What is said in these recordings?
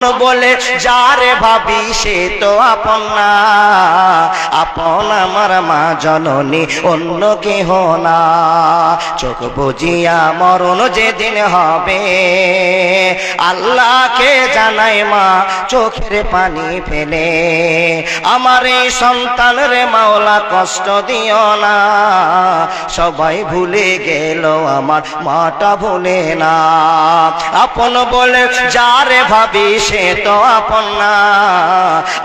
বলে যারে ভাবি সে তো আপন না, আপন আমার মা জননী অন্য কেহ না। চোখ বুজিয়া মরণ যেদিন হবে, আল্লাহকে জানাই মা চোখের পানি ফেলে। আমার এই সন্তান রে মাওলা কষ্ট দিও না, সবাই ভুলে গেল আমার মাটা ভুলে না। আপন বলে যারে ভাবি সে তো আপন না,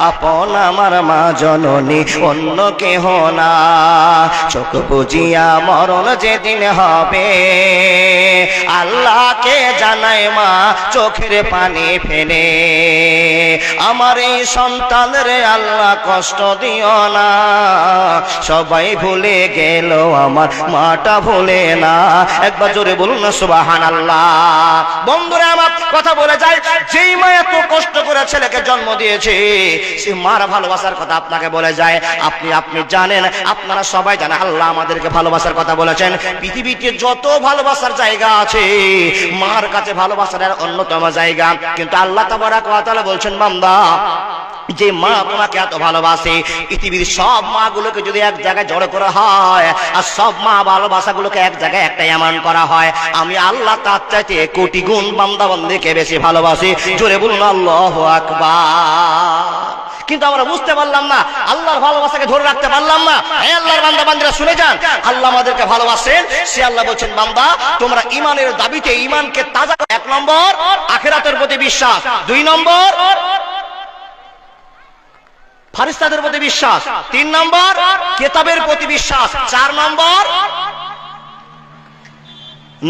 আপন আমার মা জননী অন্য কেহ না। চোখ বুজিয়া মরণ যেদিন হবে, আল্লাহকে জানাই মা চোখের পানি ফেলে। আমার এই সন্তান রে আল্লাহ কষ্ট দিও না, সবাই ভুলে গেল আমার মাটা ভুলে না। একবার জোরে বলুন না সুবহানাল্লাহ। বন্ধুরা আমার কথা বলে যায়, যেই মা এত কষ্ট করে ছেলেকে জন্ম দিয়েছে, সে মার ভালোবাসার কথা আপনাকে বলে যায়। আপনি জানেন, আপনারা সবাই জানেন, আল্লাহ আমাদেরকে ভালোবাসার কথা বলেছেন। পৃথিবীতে যত ভালোবাসার জায়গা আছে, মার কাছে ভালোবাসার অন্যতম জায়গা। কিন্তু আল্লাহ তাবারাক ওয়া তাআলা বলছেন, বান্দা যে মা তোমাকে এত ভালোবাসে, পৃথিবীর সব মা গুলোকে যদি এক জায়গায় জড়ো করা হয় আর সব মা ভালোবাসা গুলোকে এক জায়গায় একটা এমন করা হয়, আমি আল্লাহ তার চাইতে কোটি গুণ বান্দা বান্দিকে বেশি ভালোবাসি। জোরে বলুন আল্লাহু আকবার। কিন্তু আমরা বুঝতে পারলাম না, আল্লাহর ভালোবাসাকে ধরে রাখতে পারলাম না। হ্যাঁ আল্লাহর বান্দা বান্দিরা শুনে যান, আল্লাহ আমাদেরকে ভালোবাসেন। সে আল্লাহ বলছেন, বান্দা তোমরা ঈমানের দাবিতে ঈমানকে তাজা করো। 1 নম্বর আখিরাতের প্রতি বিশ্বাস, 2 নম্বর ফেরেশতাদের প্রতি বিশ্বাস, 3 নম্বর কিতাবের প্রতি বিশ্বাস, 4 নম্বর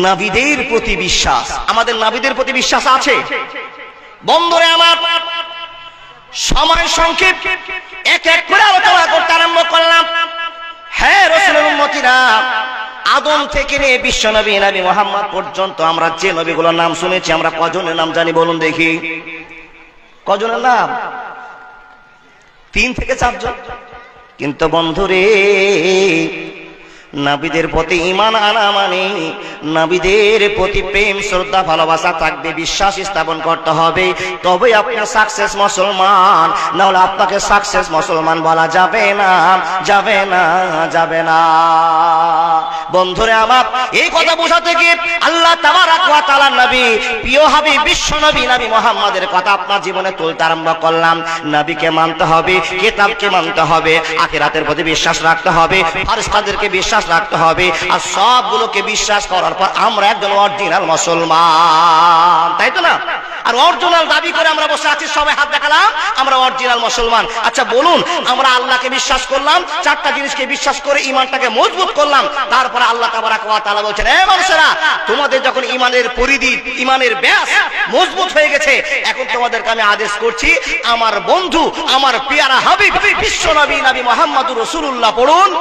নবীদের প্রতি বিশ্বাস। আমাদের নবীদের প্রতি বিশ্বাস আছে। বন্ধুরা আমার, সময় সংক্ষেপ, এক এক করে আলোচনা করতে আরম্ভ করলাম। হ্যাঁ রাসূলের উম্মতিরা, আদম থেকে নিয়ে বিশ্ব নবী নবী মুহাম্মদ পর্যন্ত আমরা যে নবীগুলোর নাম শুনেছি, আমরা কজনের নাম জানি বলুন দেখি? কজনের নাম? 3 থেকে 4 জন। কিন্তু বন্ধুরে, নবীদের প্রতি ঈমান আনা মানে নবীদের প্রতি প্রেম শ্রদ্ধা ভালোবাসা থাকবে, বিশ্বাস স্থাপন করতে হবে, তবে আপনি সাকসেস মুসলমান। না হলে আপনাকে সাকসেস মুসলমান বলা যাবে না, যাবে না, যাবে না। বন্ধুরা আমার, এই কথা বোঝাতে গিয়ে আল্লাহ তাবারাক ওয়া তাআলার নবী প্রিয় হাবিব বিশ্ব নবী নবী মুহাম্মাদের কথা আপনার জীবনে তুলতে আরম্ভ করলাম। নবীকে মানতে হবে, কিতাবকে মানতে হবে, আখিরাতের প্রতি বিশ্বাস রাখতে হবে, ফেরেশতাদেরকে বিশ্বাস রাখতে হবে, আর সবগুলোকে বিশ্বাস করার পর আমরা একজন অরিজিনাল মুসলমান, তাই তো না? আর অরিজিনাল দাবি করে আমরা বসে আছি, সবাই হাত দেখালাম আমরা অরিজিনাল মুসলমান। আচ্ছা বলুন, আমরা আল্লাহকে বিশ্বাস করলাম, 4টা জিনিসকে বিশ্বাস করে ঈমানটাকে মজবুত করলাম, তারপর আল্লাহ তাবারাক ওয়া তাআলা বলছেন, এই মানুষেরা, তোমাদের যখন ঈমানের পরিধি, ঈমানের ব্যাস মজবুত হয়ে গেছে, এখন তোমাদেরকে আমি আদেশ করছি, আমার বন্ধু, আমার পিয়ারা হাবিব বিশ্ব নবী নবী মুহাম্মদুর রাসূলুল্লাহ পড়ুন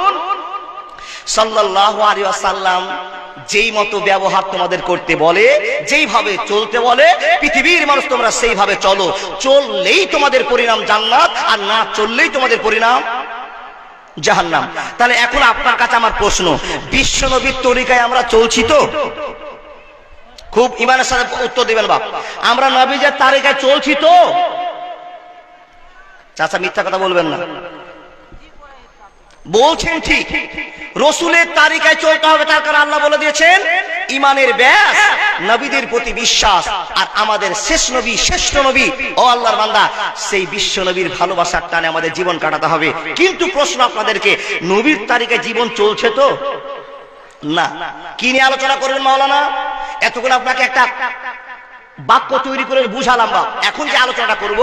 সাল্লাল্লাহু আলাইহি ওয়াসাল্লাম যেই মতো ব্যবহার তোমাদের করতে বলে, যেইভাবে চলতে বলে, পৃথিবীর মানুষ তোমরা সেইভাবে চলো। চললেই তোমাদের পরিণাম জান্নাত, আর না চললেই তোমাদের পরিণাম জাহান্নাম। তাহলে এখন আপনার কাছে আমার প্রশ্ন, বিশ্ব নবীর তরিকায় আমরা চলছি তো? খুব ঈমানের সাথে উত্তর দিবেন বাপ। আমরা নবীর তরিকায় চলছি তো? চাচা মিথ্যা কথা বলবেন না, বলছেন ঠিক। রাসূলের তরিকায় চলতে হবে, তার কারণ আল্লাহ বলে দিয়েছেন ঈমানের ব্যাস নবীদের প্রতি বিশ্বাস। আর আমাদের শেষ নবী, শ্রেষ্ঠ নবী, ও আল্লাহর বান্দা, সেই বিশ্ব নবীর ভালোবাসার টানে আমাদের জীবন কাটাতে হবে। কিন্তু প্রশ্ন আপনাদেরকে, নবীর তরিকায় জীবন চলছে তো? না। কি নিয়ে আলোচনা করবেন মাওলানা? এতক্ষণ আপনাকে একটা বাক্য তৈরি করে বুঝালাম। এখন যে আলোচনাটা করব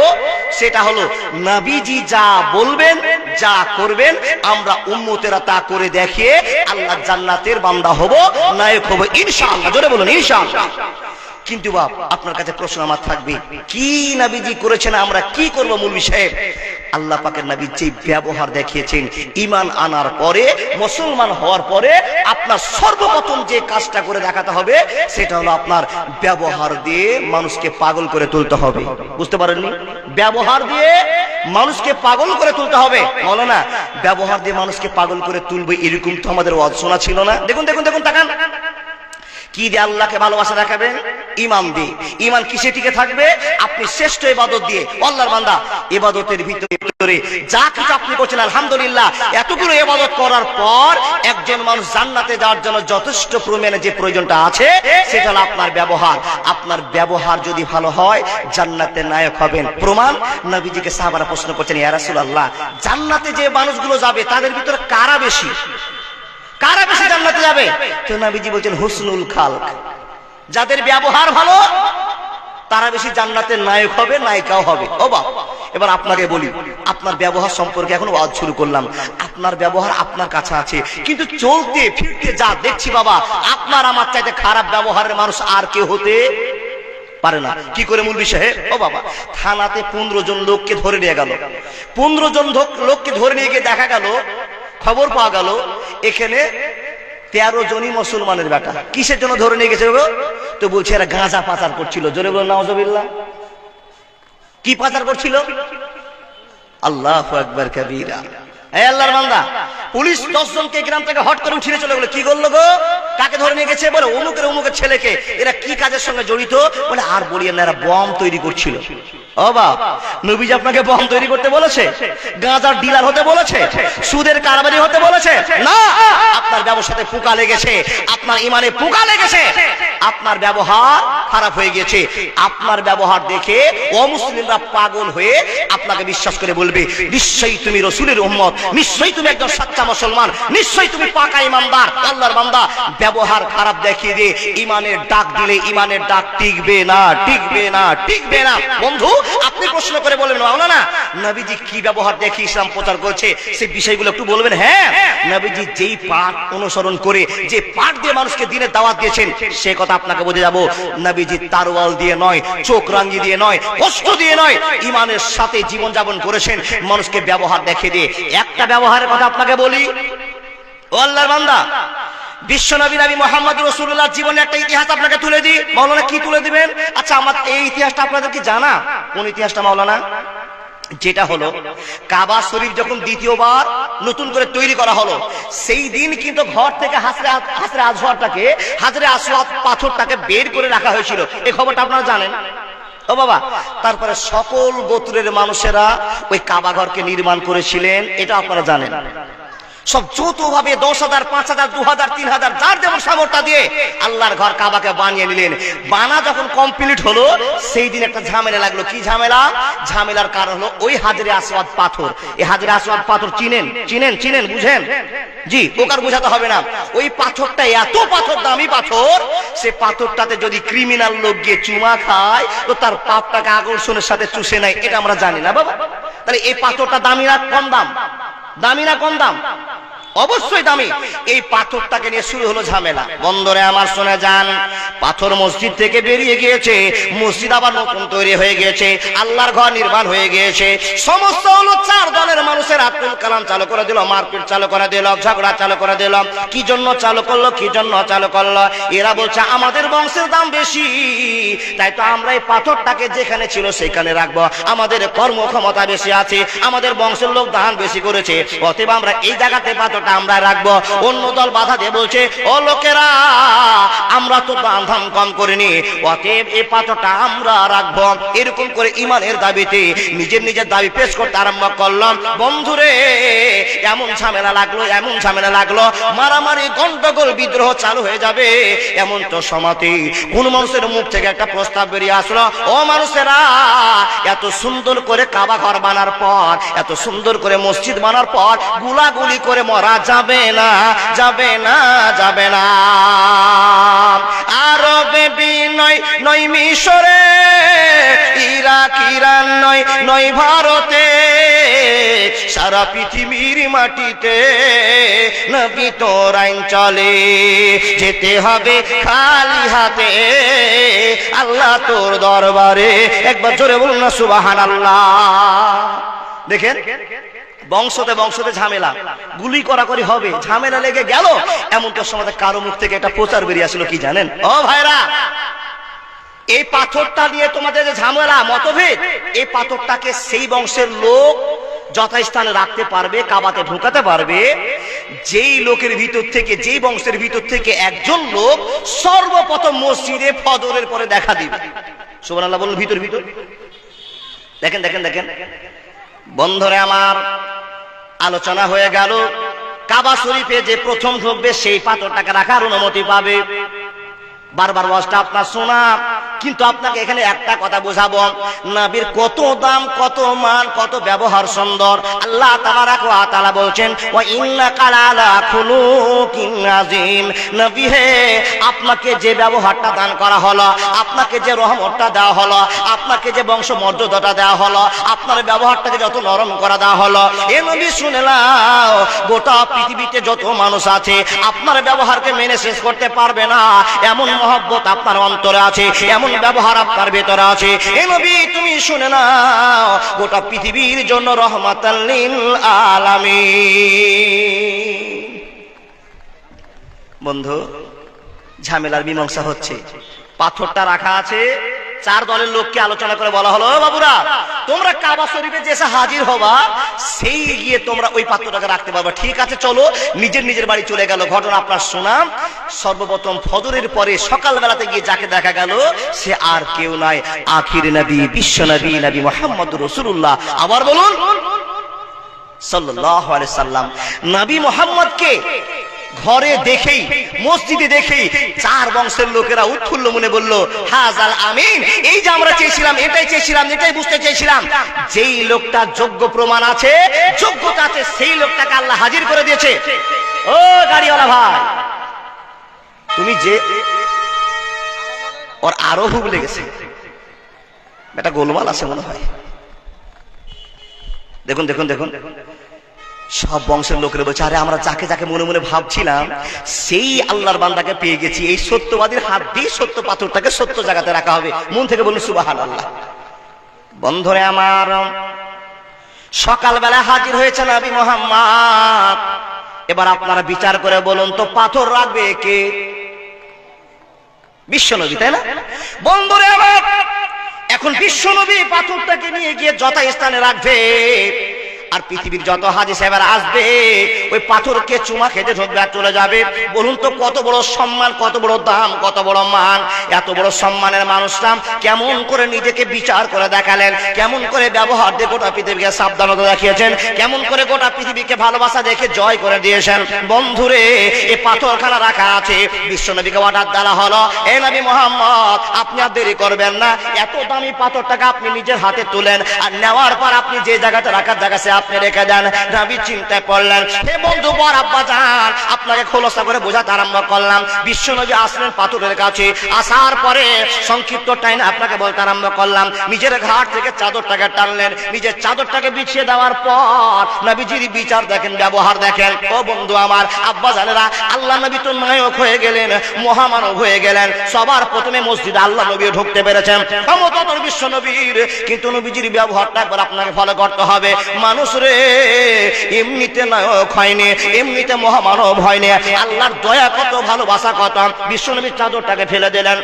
সেটা হলো, নবীজি যা বলবেন, যা করবেন, আমরা উম্মতেরা তা করে দেখিয়ে আল্লাহ জান্নাতের বান্দা হব, নায়ক হব ইনশাআল্লাহ। জোরে বলুন ইনশাআল্লাহ। কিন্তু বাপ, আপনার কাছে প্রশ্ন আমার থাকবে, কি নবীজি করেছেন, আমরা কি করব? মৌলভী সাহেব, আল্লাহ পাকের নবী যে ব্যবহার দেখিয়েছেন, ঈমান আনার পরে, মুসলমান হওয়ার পরে আপনার সর্বপ্রথম যে কাজটা করে দেখাতে হবে, সেটা হলো আপনার ব্যবহার দিয়ে মানুষকে পাগল করে তুলতে হবে। বুঝতে পারেননি? ব্যবহার দিয়ে মানুষকে পাগল করে তুলতে হবে। মাওলানা, ব্যবহার দিয়ে মানুষকে পাগল করে তুলবে, এরকম তো আমাদের ওয়াজ শোনা ছিল না। দেখুন দেখুন দেখুন, তাকান, কি দিয়ে আল্লাহকে ভালোবাসা দেখাবেন? ঈমান দিয়ে। ঈমান কিসে টিকে থাকবে? আপনি শ্রেষ্ঠ ইবাদত দিয়ে। আল্লাহর বান্দা, ইবাদতের ভিতরে যা কিছু আপনি করছেন আলহামদুলিল্লাহ, এতগুলো ইবাদত করার পর একজন মানুষ জান্নাতে যাওয়ার জন্য যথেষ্ট পরিমাণে যে প্রয়োজনটা আছে সেটা হলো আপনার ব্যবহার। আপনার ব্যবহার যদি ভালো হয় জান্নাতের নায়ক হবেন। প্রমাণ, নবীজিকে সাহাবারা প্রশ্ন করছেন, ইয়া রাসূলুল্লাহ, জান্নাতে যে মানুষগুলো যাবে তাদের ভিতরে কারা বেশি জান্নাতে যাবে? তো নবীজি বলছেন, হুসনুল খালক, যাদের ব্যবহার ভালো তারা বেশি জান্নাতের নায়ক হবে, নায়িকাও হবে। ও বাবা, এবার আপনাকে বলি, আপনার ব্যবহার সম্পর্কে এখন ওয়াজ শুরু করলাম। আপনার ব্যবহার আপনার কাছে আছে, কিন্তু চলতে ফিরতে যা দেখছি বাবা, আপনার আমার চাইতে খারাপ ব্যবহারের মানুষ আর কেউ হতে পারে না। কি করে মূল বিষয়? ও বাবা, থানাতে 15 জন লোককে ধরে নিয়ে গেল। 15 জন লোককে ধরে নিয়ে গিয়ে দেখা গেল, খবর পাওয়া গেল এখানে 13 জনই মুসলমানের বেটা। কিসের জন্য ধরে নিয়ে গেছে গো? তো বলছে এরা গাঁজা পাচার করছিল। জোরে বলুন নাউজুবিল্লাহ। কি পাচার করছিল? আল্লাহু আকবার কাবীরা। এই আল্লাহর বান্দা, পুলিশ 10 জনকে গ্রাম থেকে হট করে উঠিয়ে চলে গেল। কি করলো গো? কাকে ধরে নিয়ে গেছে? বলে অমুকের ছেলেকে। এরা কি কাজের সঙ্গে জড়িত? বলে আর বলিয়েন না, এরা বম তৈরি করছিল। ও বাবা, নবীজি আপনাকে বম তৈরি করতে বলেছে? গাঁজার ডিলার হতে বলেছে? সুদের কারবারি হতে বলেছে? না, আপনার ব্যবসাতে পোকা লেগেছে, আপনার ইমানে পোকা লেগেছে, আপনার ব্যবহার খারাপ হয়ে গেছে। আপনার ব্যবহার দেখে অমুসলিমরা পাগল হয়ে আপনাকে বিশ্বাস করে বলবে, নিশ্চয়ই তুমি রাসূলের উম্মত, নিশ্চয়ই তুমি একজন সচ্চা মুসলমান, নিশ্চয়ই তুমি পাকা ইমানদার। আল্লাহর বান্দা, ব্যবহার খারাপ দেখিয়ে দিয়ে ইমানের ডাক দিলে ইমানের ডাক টিকবে না, টিকবে না, টিকবে না। বন্ধু, আপনি প্রশ্ন করে বলবেন, মাওলানা নবীজি কি ব্যবহার দেখে ইসলাম প্রচার করেছে সেই বিষয়গুলো একটু বলবেন। হ্যাঁ, নবীজি যেই পাঠ অনুসরণ করে, যে পাঠ দিয়ে মানুষকে দিনের দাওয়াত দিয়েছেন, সে কথা আপনাকে বলে যাব। নবীজি তারওয়াল দিয়ে নয়, চোখ রাঙি দিয়ে নয়, কষ্ট দিয়ে নয়, ইমানের সাথে জীবন যাপন করেছেন মানুষকে ব্যবহার দেখে দিয়ে। একটা ব্যবহারের কথা আপনাকে বলি, ও আল্লাহর বান্দা, বিশ্ব নবী মুহাম্মদ রাসূলুল্লাহ জীবনে একটা ইতিহাস আপনাকে তুলে দিই। মাওলানা কি তুলে দিবেন? আচ্ছা, আমার এই ইতিহাসটা আপনাদের কি জানা? কোন ইতিহাসটা মাওলানা? যেটা হলো কাবা শরীফ যখন দ্বিতীয়বার নতুন করে তৈরি করা হলো, সেই দিন কিন্তু ঘর থেকে হাজরে আসওয়াদটাকে, হাজরে আসওয়াদ পাথরটাকে বের করে রাখা হয়েছিল। এই খবরটা আপনারা জানেন? ও বাবা, তারপরে সকল গোত্রের মানুষেরা ওই কাবা ঘরকে নির্মাণ করেছিলেন, এটা আপনারা জানেন। সব যৌথভাবে 10,000, 5,000, 2,000, 3,000 যার যেমন সামর্থ্য দিয়ে আল্লাহর ঘর কাবাকে বানিয়ে নিলেন। বানা যখন কমপ্লিট হলো, সেই দিন একটা ঝামেলা লাগলো। কি ঝামেলা? ঝামেলার কারণ হলো ওই হাজরে আসওয়াদ পাথর। এই হাজরে আসওয়াদ পাথর চিনেন বুঝেন? জি, ওকার বোঝাতে হবে না। ওই পাথরটা এত পাথর, দামি পাথর, সে পাথরটাতে যদি ক্রিমিনাল লোক গিয়ে চুমা খায় তো তার পাপটাকে আকর্ষণের সাথে চুষে নেয়। এটা আমরা জানি না বাবা। তাহলে এই পাথরটা দামি না কম দাম? দামি না কম দাম? অবশ্যই দামি। এই পাথরটাকে নিয়ে শুরু হলো ঝামেলা। বন্ধুরে আমার শুনে যান, পাথর মসজিদ থেকে বেরিয়ে গিয়েছে, মসজিদ আবার নতুন তৈরি হয়ে গিয়েছে, আল্লাহর ঘর নির্মাণ হয়ে গিয়েছে। সমস্ত হলো 4 দলের মানুষের আতুল কালাম চালু করে দিল, মারপিট চালু করে দিল, ঝগড়া চালু করে দিল। কি জন্য চালু করলো? কি জন্য চালু করলো? এরা বলছে আমাদের বংশের দাম বেশি, তাই তো আমরা এই পাথরটাকে যেখানে ছিল সেখানে রাখবো। আমাদের কর্মক্ষমতা বেশি আছে, আমাদের বংশের লোক দান বেশি করেছে, অতএব আমরা এই জায়গাতে পাথর আমরা রাখবো। অন্য দল বাধা দিয়ে বলছে, ও লোকেরা, আমরা তো দান ধান কম করিনি, অতএব এই পাথরটা আমরা রাখবো। এরকম করে ইমানের দাবিতে নিজের দাবি পেশ করতে আরম্ভ করলাম। বন্ধুরে, এমন ঝামেলা লাগলো, মারামারি, গন্ডগোল, বিদ্রোহ চালু হয়ে যাবে। এমন তো সমাতি কোন মানুষের মুখ থেকে একটা প্রস্তাব বেরিয়ে আসলো, ও মানুষেরা, এত সুন্দর করে কাবা ঘর বানার পর, এত সুন্দর করে মসজিদ বানার পর গুলাগুলি করে মরা যাবে না, যাবে না, যাবে না। আরবে নয় মিশরে, ইরাক, ইরান নয় ভারতে, সারা পৃথিবীর মাটিতে নবী তোর আইন চলে। যেতে হবে খালি হাতে আল্লাহ তোর দরবারে। একবার জোরে বলুন না সুবহানাল্লাহ। দেখেন, বংশতে ঝামেলা, গুলি করাকরি হবে, ঝামেলা লেগে গেল। এমনটা সময় কারো মুখ থেকে একটা প্রচার বেরিয়ে আসলো, কি জানেন? ও ভাইরা, এই পাথরটা নিয়ে তোমাদের যে ঝামেলা, মতভেদ, এই পাথরটাকে সেই বংশের লোক যথাস্থানে রাখতে পারবে, কাবাতে ঢুকাতে পারবে যেই লোকের ভিতর থেকে, যেই বংশের ভিতর থেকে একজন লোক সর্বপ্রথম মসজিদে ফজরের পরে দেখা দিবে। সুবহানাল্লাহ বলুন। ভিতর ভিতর দেখেন দেখেন দেখেন বন্ধুরে আমার, আলোচনা হয়ে গেল কাবা শরীফে যে প্রথম ঢুকবে সেই পাথরটাকে রাখার অনুমতি পাবে। বারবার ওয়াজটা আপনার শোনা, কিন্তু আপনাকে এখানে একটা কথা বোঝাবো, নবীর কত দাম, কত মান, কত ব্যবহার সুন্দর। আল্লাহ তাবারাক ওয়া তাআলা বলছেন, ওয়া ইন্নাকা লাআলা খুলুকিন আযীম। নবী হে, আপনাকে যে ব্যবহারটা দান করা হলো, আপনাকে যে রহমতটা দেওয়া হলো, আপনাকে যে বংশমর্যাদাটা দেওয়া হলো, আপনার ব্যবহারটাকে যত নরম করা দেওয়া হলো, এ নবী শুনে নাও, গোটা পৃথিবীতে যত মানুষ আছে আপনার ব্যবহারকে মেনে শেষ করতে পারবে না। এমন মহব্বত আপনার অন্তরে আছে, এমন ব্যবহার আপনার ভেতরে আছে। এ নবী তুমি শুনে নাও, গোটা পৃথিবীর জন্য রহমাতাল লিল আলামিন। বন্ধু, ঝামেলার মীমাংসা হচ্ছে। পাথরটা রাখা আছে, চার দলের লোককে আলোচনা করে বলা হলো, বাবুরা তোমরা কাবা শরীফে যে এসে হাজির হবা, সেই গিয়ে তোমরা ওই পাথরটাকে রাখতে পারবা। ঠিক আছে চলো। নিজের নিজের বাড়ি চলে গেল। ঘটনা আপনার শোনাম। সর্বপ্রথম ফজরের পরে সকালবেলাতে গিয়ে যাকে দেখা গেল, সে আর কেউ নয়, আখির নবী, বিশ্ব নবী, নবী মুহাম্মদুর রাসূলুল্লাহ। আবার বলুন সাল্লাল্লাহু আলাইহি সাল্লাম। নবী মুহাম্মদকে ঘরে দেখেই, মসজিদে দেখেই চার বংশের লোকেরা উৎফুল্ল মনে বলল, হাজাল আমিন। এই যে আমরা চেয়েছিলাম, এটাই চেয়েছিলাম, এটাই বুঝতে চেয়েছিলাম। যেই লোকটা যোগ্য প্রমাণ আছে, যোগ্যতা আছে, সেই লোকটাকে আল্লাহ হাজির করে দিয়েছে। ও গাড়িওয়ালা ভাই, তুমি যে, ওর আরো হুক লেগেছে, এটা গোলমাল আছে মনে হয়। দেখুন দেখুন দেখুন, সব বংশের লোকেরা বলছে, আরে আমরা যাকে যাকে মনে মনে ভাবছিলাম, সেই আল্লাহর বান্দাকে পেয়ে গেছি। এই সত্যবাদীর হাত দিয়ে সত্য পাথরটাকে সত্য জায়গাতে রাখা হবে। মন থেকে বলুন সুবহানাল্লাহ। বন্ধুরে আমার, সকালবেলা হাজির হয়েছে নবী মুহাম্মদ। এবার আপনারা বিচার করে বলুন তো, পাথর রাখবে কে? বিশ্বনবী, তাই না? বন্ধুরে আমার, এখন বিশ্বনবী পাথরটাকে নিয়ে গিয়ে যথাস্থানে রাখবে। আর পৃথিবীর যত হাজী সাহেবেরা আসবে, ওই পাথরকে চুমা খেতে ঢুকবে আর চলে যাবে। বলুন তো কত বড় সম্মান, কত বড় দাম, কত বড় মান। এত বড় সম্মানের মানুষরা কেমন করে নিজেকে বিচার করে দেখালেন, কেমন করে ব্যবহার দিয়ে গোটা পৃথিবীকে সাবধানতা দেখিয়েছেন, কেমন করে গোটা পৃথিবীকে ভালোবাসা দেখে জয় করে দিয়েছেন। বন্ধুরে, এই পাথরখানা রাখা আছে, বিশ্বনবীকে অর্ডার দেওয়া হলো, এ নবী মুহাম্মদ আপনি আর দেরি করবেন না, এত দামি পাথরটাকে আপনি নিজের হাতে তুলেন, আর নেওয়ার পর আপনি যে জায়গাতে রাখার জায়গা আপনি রেখে দেন। নবী চিন্তায় পড়লেন, হে বন্ধু বর আব্বা জান, আপনাকে খোলসা করে বোঝাতে আরম্ভ করলাম। বিশ্বনবী আসলেন পাথরের কাছে, আসার পরে সংক্ষিপ্ত টাইমে আপনাকে বলতে আরম্ভ করলাম। নিজের ঘাট থেকে চাদরটাকে টানলেন, নিজের চাদরটাকে বিছিয়ে দেওয়ার পর নবীজির বিচার দেখেন, ব্যবহার দেখেন। ও বন্ধু আমার, আব্বা জানেরা, আল্লাহ নবী তো নায়ক হয়ে গেলেন, মহামানব হয়ে গেলেন। সবার প্রথমে মসজিদে আল্লাহ নবী ঢুকতে পেরেছেন, ক্ষমতা তোর বিশ্ব নবীর। কিন্তু নবীজির ব্যবহারটা একবার আপনাকে ফলো করতে হবে। মানুষ রে, এমনিতে নায়ক হয়নি, এমনিতে মহামানব হয়নি। আল্লাহর দয়া কত, ভালোবাসা কত। বিশ্বনবী চাদরটাকে ফেলে দিলেন।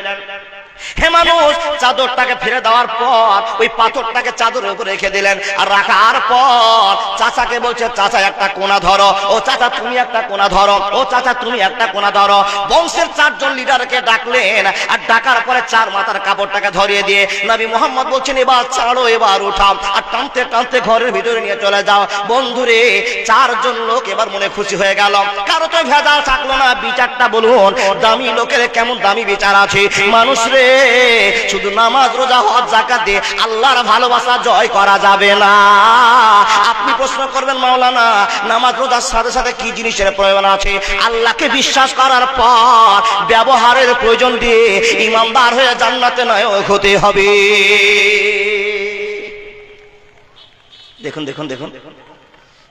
হে মানুষ, চাদরটাকে ফেলে দেওয়ার পর ওই পাথরটাকে চাদরের উপরে রেখে দিলেন। আর রাখার পর চাচাকে বলছে, চাচা একটা কোনা ধরো, ও চাচা তুমি একটা কোনা ধরো, ও চাচা তুমি একটা কোনা ধরো। বংশের চারজন লিডারকে ডাকলেন, আর ডাকার পরে চার মাথার কাপড়টাকে ধরিয়ে দিয়ে নবী মুহাম্মদ বলছেন, এবার ছাড়ো, এবার উঠাও, আর টানতে টানতে ঘরের ভিতরে নিয়ে চলে যাও। বন্ধুরে, চারজন লোক এবার মনে খুশি হয়ে গেল, কারো তো ভেজাল থাকলো না। বিচারটা বলুন, দামি লোকের কেমন দামি বিচার আছে। মানুষ রে, শুধু নামাজ, রোজা, হজ, যাকাত দিয়ে আল্লাহর ভালোবাসা জয় করা যাবে না। আপনি প্রশ্ন করবেন, মাওলানা নামাজ রোজার সাথে সাথে কি জিনিসের প্রয়োজন আছে? আল্লাহকে বিশ্বাস করার পর ব্যবহারের প্রয়োজন দিয়ে ইমানদার হয়ে জান্নাতে নায়ক হতে হবে। দেখুন দেখুন দেখুন,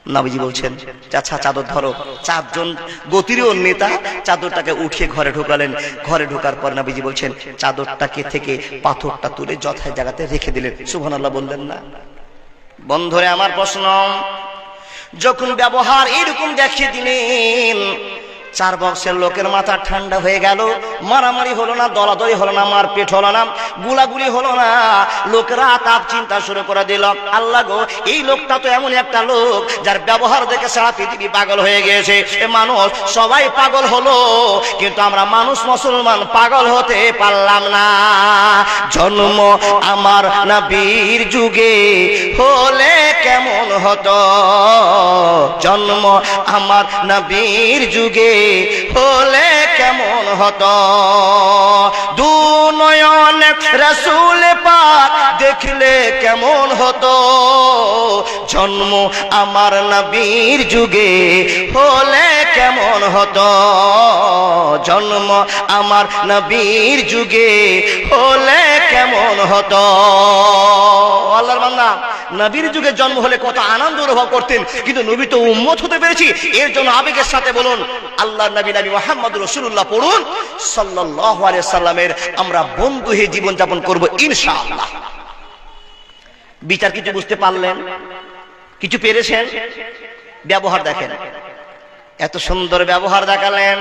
নবীজি বলছেন, চাচা চাদর ধরো। চারজন গতিরীয় নেতা চাদরটাকে উঠিয়ে ঘরে ঢোকালেন। ঘরে ঢোকার পর নবীজি বলছেন, চাদরটাকে থেকে পাথরটা তুলে যথায় জায়গাতে রেখে দিলেন। সুবহানাল্লাহ বললেন না? বন্ধুরে আমার প্রশ্ন, যখন ব্যবহার এরকম দেখিয়ে দিলেন, চার বক্সের লোকের মাথা ঠান্ডা হয়ে গেল, মারামারি হলো না, দলাদলি হলো না, মারপিট হলো না, গুলাগুলি হলো না, লোকেরা তাপ চিন্তা শুরু করে দিল, আল্লাহ গো এই লোকটা তো এমন একটা লোক যার ব্যবহার দেখে সারা পৃথিবী পাগল হয়ে গিয়েছে, মানুষ সবাই পাগল হলো কিন্তু আমরা মানুষ মুসলমান পাগল হতে পারলাম না। জন্ম আমার নবীর যুগে হলে কেমন হতো, জন্ম আমার নবীর যুগে হলে কেমন হতো, দু নয়ন রাসূল পাক দেখলে কেমন হতো, জন্ম আমার নবীর যুগে হলে কেমন হতো, জন্ম আমার নবীর যুগে হলে কেমন হতো। আল্লাহর বান্দা নবীর যুগে জন্ম হলে কত আনন্দ অনুভব করতেন, কিন্তু নবী তো উম্মত হতে পেরেছি, এর জন্য আবেগের সাথে বলুন আল্লাহর নবী নবী মুহাম্মদুর রাসূলুল্লাহ পড়ুন সাল্লাল্লাহু আলাইহি সাল্লামের আমরা বন্ধু হয়ে জীবন যাপন করব ইনশাআল্লাহ। বিচার কিছু বুঝতে পারলেন, কিছু পেরেছেন? ব্যবহার দেখেন, এত সুন্দর ব্যবহার দেখালেন,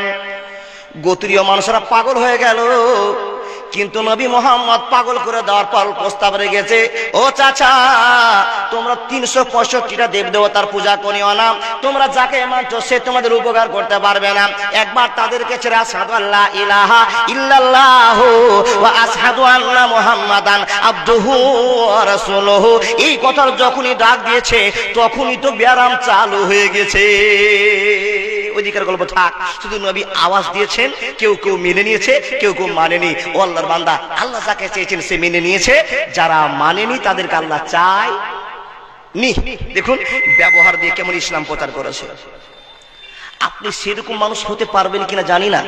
গোত্রীয় মানুষরা পাগল হয়ে গেল, কিন্তু নবী মোহাম্মদ পাগল করে দেওয়ার পর প্রস্তাব রেখেছে, ও চাচা তোমরা 365টা দেব দেবতার পূজা করিও না, তোমরা যাকে মানছো সে তোমাদের উপকার করতে পারবে না, একবার তাদেরকে ছেড়ে আশহাদু আল্লা ইলাহা ইল্লাল্লাহ ওয়া আশহাদু আন্না মুহাম্মাদান আবদুহু ওয়া রাসূলুহু, এই কথার যখনই ডাক দিয়েছে তখনই তো ব্যারাম চালু হয়ে গেছে। ওইদিকের গল্প থাক, শুধু নবী আওয়াজ দিয়েছেন, কেউ কেউ মেনে নিয়েছে, কেউ কেউ মানেনি। ও আল্লাহর বান্দা, আল্লাহ যাকে চেয়েছেন সে মেনে নিয়েছে, যারা মানেনি তাদেরকে আল্লাহ চায় নি। দেখুন ব্যবহার দিয়ে কেমন ইসলাম প্রচার করেছে। আপনি সেরকম মানুষ হতে পারবেন কিনা জানি না।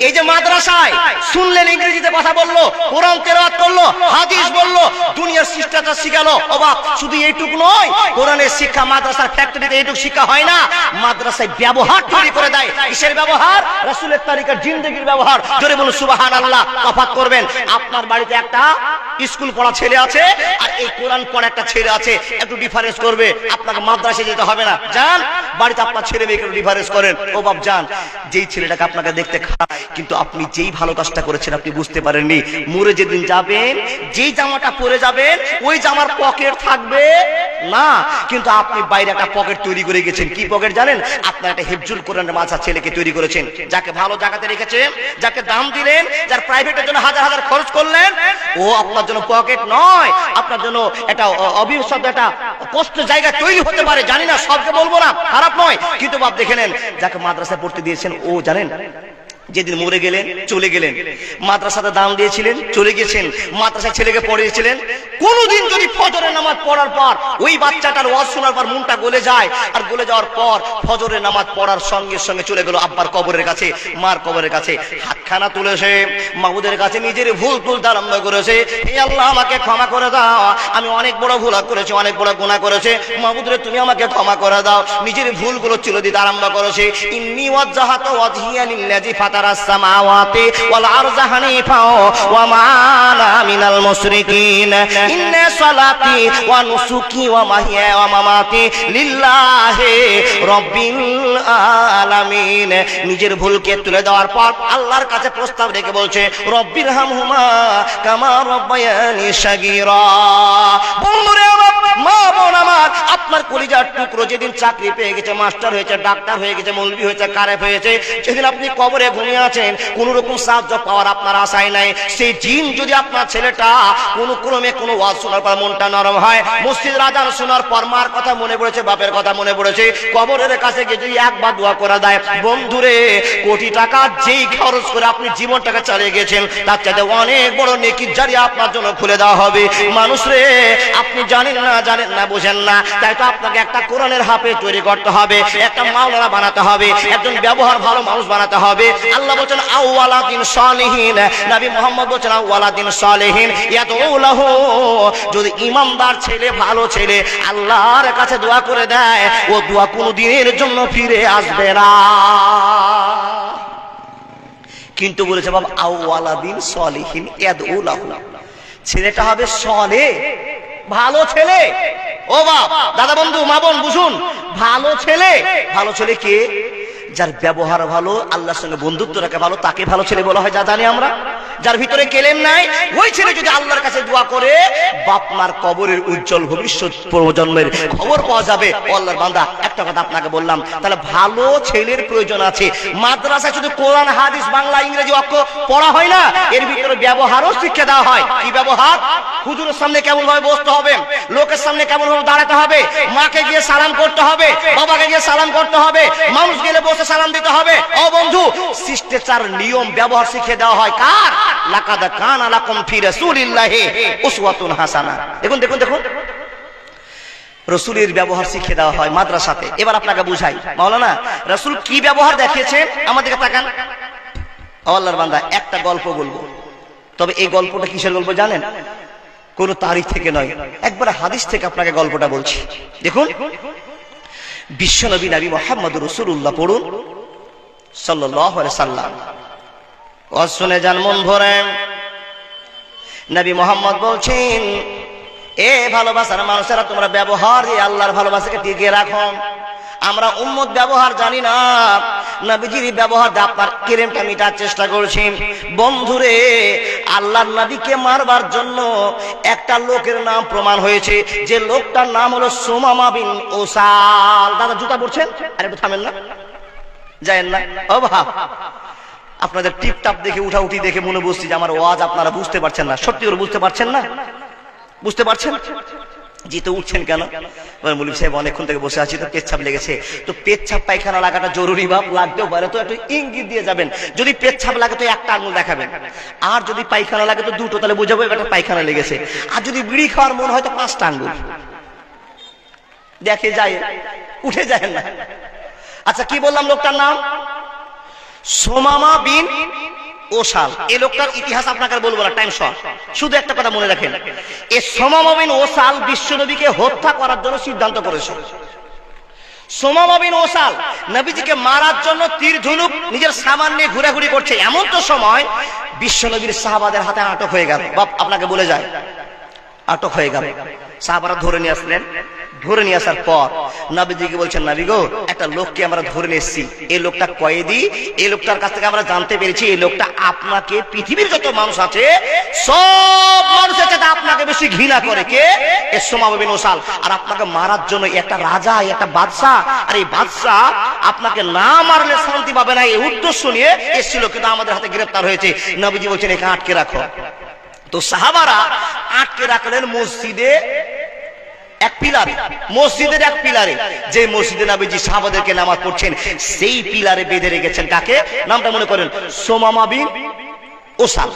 এই যে মাদ্রাসায় শুনলেন ইংরেজিতে কথা বললো, কোরআন তেলাওয়াত করলো, হাদিস বললো, দুনিয়ার শিষ্টাচার শিখালো, অবাক শুধু এইটুকু নয়, কোরআনের শিক্ষা মাদ্রাসার ফ্যাক্টরিতে এইটুকু শিক্ষা হয় না, মাদ্রাসায় ব্যবহার তৈরি করে দেয়। কিসের ব্যবহার? রাসূলের তরিকার জিন্দেগির ব্যবহার। জোরে বলুন সুবহানাল্লাহ। তফাৎ করবেন, আপনার বাড়িতে একটা স্কুল পড়া ছেলে আছে আর এই কোরআন পড়া একটা ছেলে আছে, একটু ডিফারেন্স করবে, আপনাকে মাদ্রাসায় যেতে হবে না, যান বাড়িতে আপনার ছেলে মেয়েকে ডিফারেন্স করেন। ও বাপ যান, যেই ছেলেটাকে আপনাকে দেখতে খারাপ কিন্তু আপনি যেই ভালো কাজটা করেছেন আপনি বুঝতে পারেননি, মরে যেদিন যাবেন যেই জামাটা পরে যাবেন ওই জামার পকেট থাকবে না, কিন্তু আপনি বাইরে একটা পকেট তৈরি করে গেছেন। কি পকেট জানেন? আপনার একটা হিফজুল কোরআনের মাঝা ছেলেকে তৈরি করেছেন, যাকে ভালো জায়গাতে রেখেছেন, যাকে দাম দিলেন, যার প্রাইভেটের জন্য হাজার হাজার খরচ করলেন, ও আপনার জন্য পকেট নয়, আপনার জন্য একটা অবিশ্বাস্য একটা কষ্ট জায়গা তৈরি হতে পারে। জানি না, সবকে বলবো না, খারাপ নয়, কিন্তু বাপ দেখে নেন, যাকে মাদ্রাসায় পড়তে দিয়েছেন ও জানেন যেদিন মরে গেলেন চলে গেলেন, মাদ্রাসাতে দাম দিয়েছিলেন চলে গেছেন, মাদ্রাসায় ছেলেকে পড়িয়েছিলেন, কোনদিন যদি ফজরের নামাজ পড়ার পর ওই বাচ্চাটার ওয়াজ শোনার পর মনটা গলে যায়, আর গলে যাওয়ার পর ফজরের নামাজ পড়ার সঙ্গে সঙ্গে চলে গেল আব্বার কবরের কাছে, মার কবরের কাছে, হাতখানা তুলেছে মাহবুদের কাছে, নিজের ভুল তুলতে আরম্ভ করেছে, হে আল্লাহ আমাকে ক্ষমা করে দাও, আমি অনেক বড় ভুল করেছি, অনেক বড় গুনাহ করেছে, মাহবুদরে তুমি আমাকে ক্ষমা করে দাও, নিজের ভুলগুলো তুলে দিতে আরম্ভ করেছে। ইন্নী ওয়াজহাতু ওয়াজহিয়া লিল্লাযী ফাতারাস সামাওয়াতি ওয়াল আরযা হানিফা ওয়া মা আনা মিনাল মুশরিকিন ইন্না সালাতি ওয়া নুসুকি ওয়া মাহইয়া ওয়া মামাতি লিল্লাহি রাব্বিল আলামিন। নিজের ভুলকে তুলে দেওয়ার পর আল্লাহর কাছে প্রস্তাব রেখে বলছে, রব্বির হামহুমা কামা রব্বায়ানি সাগীরা। বন্ধুরে আমার, মা বোন আমার, আপনার কলিজার টুকরো যেদিন চাকরি পেয়ে গেছে, মাস্টার হয়েছে, ডাক্তার হয়ে গেছে, মৌলভী হয়েছে, কারেফ হয়েছে, সেদিন আপনি কবরে ঘুমিয়ে আছেন, কোন রকম সাহায্য পাওয়ার আপনার আশায় নাই, সেই দিন যদি আপনার ছেলেটা কোন ক্রমে কোনো ওয়াজ শোনার পর মনটা নরম হয়, মসজিদ আযান শোনার পর মার কথা মনে পড়েছে, বাপের কথা মনে পড়েছে, কবরের কাছে গিয়ে যদি একবার দোয়া করে দেয়, বন্ধুরে কোটি টাকা যেই খরচ করে আপনি জীবনটাকে চালিয়ে গেছেন তার চাইতে অনেক বড় নেকির জারিয়া আপনার জন্য খুলে দেওয়া হবে। মানুষ রে, আপনি জানেন না বুঝেন না, তাই তো আপনাকে একটা কোরআনের হাফেজ তৈরি করতে হবে, একটা মাওলানা বানাতে হবে, একজন ব্যবহার ভালো মানুষ বানাতে হবে। আল্লাহ বলেন আওয়ালাদিন সালিহিন, নবী মুহাম্মদ বলেন আওয়ালাদিন সালিহিন ইয়াদউ লাহু, যদি ইমানদার ছেলে, ভালো ছেলে আল্লাহর কাছে দোয়া করে দেয়, ও দোয়া কোনদিনের জন্য ফিরে আসবে না। কিন্তু বলেছে বাবা আওয়ালাদিন সালিহিন ইয়াদউ লাহু, ছেলেটা হবে সালেহ, ভালো ছেলে। ও বাপ, দাদা, বন্ধু, মা বোন বুঝুন, ভালো ছেলে। ভালো ছেলে কে? যার ব্যবহার ভালো, আল্লাহর সঙ্গে বন্ধুত্ব রাখে ভালো, তাকে ভালো ছেলে বলা হয়, যা জানি আমরা। যার ভিতরে কেলেম নাই, ওই ছেলে যদি আল্লাহর কাছে দোয়া করে, বাপ মার কবরের উজ্জ্বল ভবিষ্যৎ প্রজন্মের খবর পাওয়া যাবে। আল্লাহর বান্দা, একটা কথা আপনাকে বললাম, তাহলে ভালো ছেলের প্রয়োজন আছে। মাদ্রাসায় শুধু কোরআন, হাদিস, বাংলা, ইংরেজি অক্ষর পড়া হয় না, এর ভিতরে ব্যবহারও শিক্ষা দেওয়া হয়। কি ব্যবহার? হুজুরের সামনে কেমন ভাবে বসতে হবে, লোকের সামনে কেমন ভাবে দাঁড়াতে হবে, মাকে গিয়ে সালাম করতে হবে, বাবাকে গিয়ে সালাম করতে হবে, মানুষ গেলে বসে সালাম দিতে হবে। ও বন্ধু, শিষ্টাচার, নিয়ম, ব্যবহার শিখিয়ে দেওয়া হয় কার? লাকাদ কানা লাকুম ফি রাসূলিল্লাহি উসওয়াতুন হাসানাহ। দেখুন দেখুন দেখুন, রাসূলের ব্যবহার শিখিয়ে দেওয়া হয় মাদ্রাসাতে। এবার আপনাকে বুঝাই, মাওলানা রাসূল কি ব্যবহার দেখিয়েছেন, আমাদেরকে তাকান। আল্লাহর বান্দা, একটা গল্প বলবো, তবে এই গল্পটা কিসের গল্প জানেন? কোন তারিখ থেকে নয়, একবার হাদিস থেকে আপনাকে গল্পটা বলছি। দেখুন, বিশ্বনবী নবী মুহাম্মদ রাসূলুল্লাহ পড়ুন সাল্লাল্লাহু আলাইহি সাল্লাম। ওয়াজ শুনে যান মন ভরে। নবী মুহাম্মদ বলছেন, এ ভালোবাসার মানুষেরা, তোমরা ব্যবহার দিয়ে আল্লাহর ভালোবাসাকে টিকিয়ে রাখো। আমরা উম্মত ব্যবহার জানি না, নবীজির ব্যবহার দিয়ে আপনার কেলেমটা মিটার চেষ্টা করছি। বন্ধুরে, আল্লাহর নবীকে মারবার জন্য একটা লোকের নাম প্রমাণ হয়েছে, যে লোকটার নাম হলো সুমামা বিন উসাল। দাদা জুতা পড়ছেন, আর একটু থামেন না, যায়েন না। ও বাবা, আপনাদের টিপটাপ দেখে, উঠাউঠি দেখে মনে বুঝছি যে আমার ওয়াজ আপনারা বুঝতে পারছেন না। সত্যি করে বুঝতে পারছেন না? বুঝতে পারছেন? জিতে উঠছেন কেন? মৌলভী সাহেব, অনেকক্ষণ থেকে বসে আছি তো পেচ্ছাপ লেগেছে। তো পেচ্ছাপ পায়খানা লাগাটা জরুরি, বাপ, লাগতেও পারে, তো একটু ইঙ্গিত দিয়ে যাবেন। যদি পেচ্ছাপ লাগে তো একটা আঙুল দেখাবেন, আর যদি পায়খানা লাগে তো দুটো, তাহলে বুঝাবো একটা পায়খানা লেগেছে। আর যদি বিড়ি খাওয়ার মন হয় তো 5টা আঙুল দেখে যায়, উঠে যায় না। আচ্ছা, কি বললাম লোকটার নাম? সুমামা বিন ওসাল। এই লোকটার ইতিহাস আপনাকে বলবো না, টাইম শর্ট। শুধু একটা কথা মনে রাখেন, এই সুমামা বিন ওসাল বিশ্বনবীকে হত্যা করার জন্য সিদ্ধান্ত করেছে। সুমামা বিন ওসাল নবীজিকে মারার জন্য তীর ধনুক নিজের সামান নিয়ে ঘোরাঘুরি করছে। এমন তো সময় বিশ্বনবীর সাহাবাদের হাতে আটক হয়ে গেল। বাপ, আপনাকে বলে যায়, আটক হয়ে গেল। সাহাবারা ধরে নিয়ে আসলেন। ধরে নিয়ে আসার পর নবীজিকে বলছেন, নবী গো, একটা লোককে আমরা ধরে নিয়ে এসেছি। এই লোকটা কয়েদি। এই লোকটার কাছ থেকে আমরা জানতে পেরেছি, এই লোকটা আপনাকে, পৃথিবীর যত মানুষ আছে সব মানুষের সাথে আপনাকে বেশি ঘৃণা করে। কে? এই সুমামা বিন ওসাল। আর আপনাকে মারার জন্য একটা রাজা, একটা বাদশা, আর এই বাদশা আপনাকে না মারলে শান্তি পাবে না, এই উদ্দেশ্য নিয়ে এসেছিল, কিন্তু আমাদের হাতে গ্রেফতার হয়েছে। নবীজি বলছেন, একে আটকে রাখো। তো সাহাবারা আটকে রাখলেন মসজিদে এক পিলারে, মসজিদের এক পিলারে, যে মসজিদে নবীজি সাহাবাদেরকে নামাজ পড়ছেন, সেই পিলারে বেঁধে রেখেছেন কাকে? নামটা মনে করেন, সুমামা বিন ওসাল।